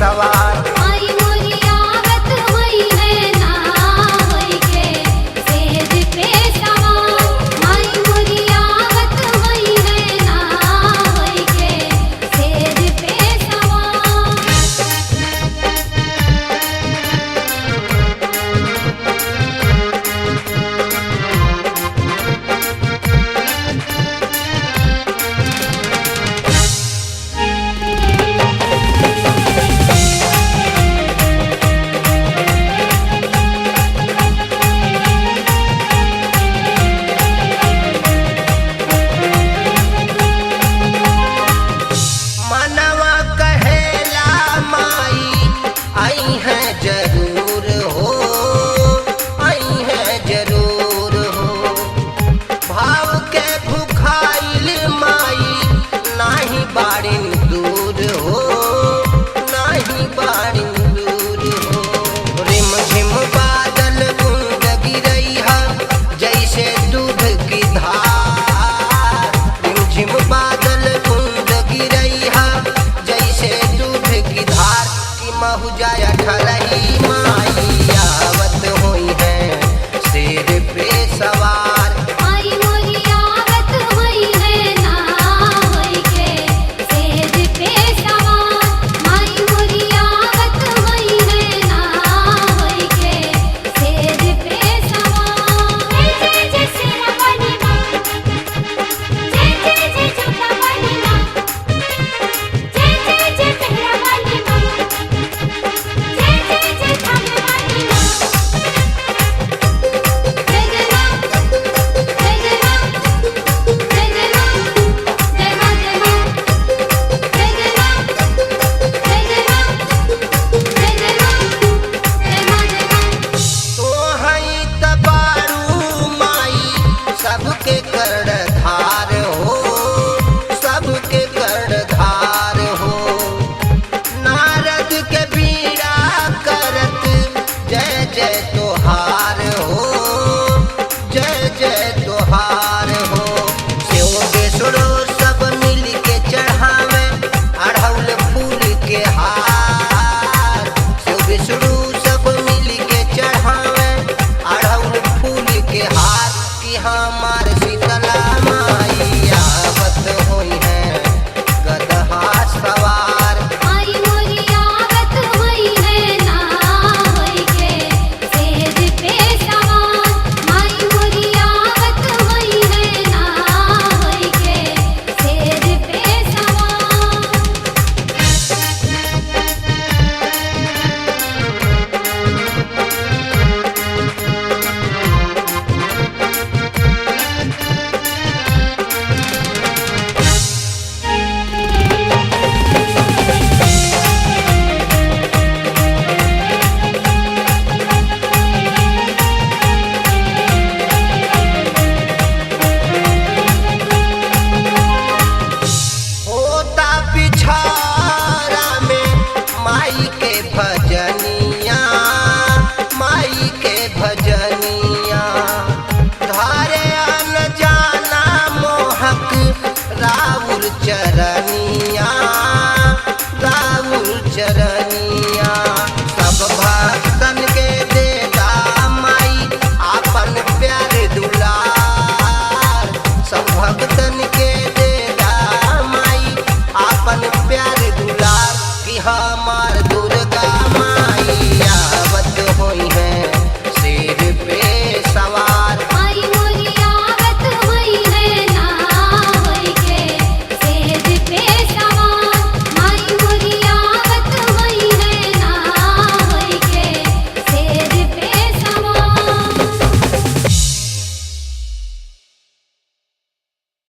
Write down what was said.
सवार। आई मोरी आवत हुई है ना होई के शेर पे सवार। आई मोरी आवत हुई है ना होई के शेर पे सवार। मनवा कहेला माई आई है जरूर हो, आई है जरूर हो। भाव के भुखाइल माई नाही बारिन दूर हो, नाही बारिन दूर हो। रिम झिम बादल बूंद गिरैहा जैसे दूध की धार। रिम झिम बादल बूंद गिरैहा जैसे दूध की धार। कि महु जाया ठरही माई आवत हुई है शेर पे सवार। आई मोरी आवत हुई है ना होई के शेर पे सवार। आई मोरी आवत हुई है ना होई के शेर पे सवार। जय जय शेरा वाली माँ, जय जय चंपा वाली माँ, जय जय पहरा वाली माँ, जय थाने वाली माँ। जय जय माँ, जय जय माँ, जय जय माँ, जय माँ जय माँ, जय जय माँ, जय जय माँ, जय जय माँ, जय माँ जय माँ। तो हई तबारू माई सबके कर्णधार हो, सबके कर्णधार हो। नारद के बीड़ा करत जय जय तोहार हो, जय जय तोहार हो। सेव बेसुरो सब मिल के चढ़ावे अड़हुल फूल के हार। सेव बेसुरो सब मिल के चढ़ावे अड़हुल फूल के हार। कि हमार शीतला माई आवत हुई है गदहा सवार। आई मोरी आवत हुई है ना होई के शेर पे सवार। आई मोरी आवत हुई है ना होई के शेर पे सवार। होता पिछारा में माई के भजनिया, माई के भजनिया। धारे अन जाना मोहक राउर चरनिया, राउर चरनिया। सब भक्तन के देता माई आपन प्यार दुलार। सब भक्तन के देता माई आपन प्यार दुलार। कि हमार दुर्गा माई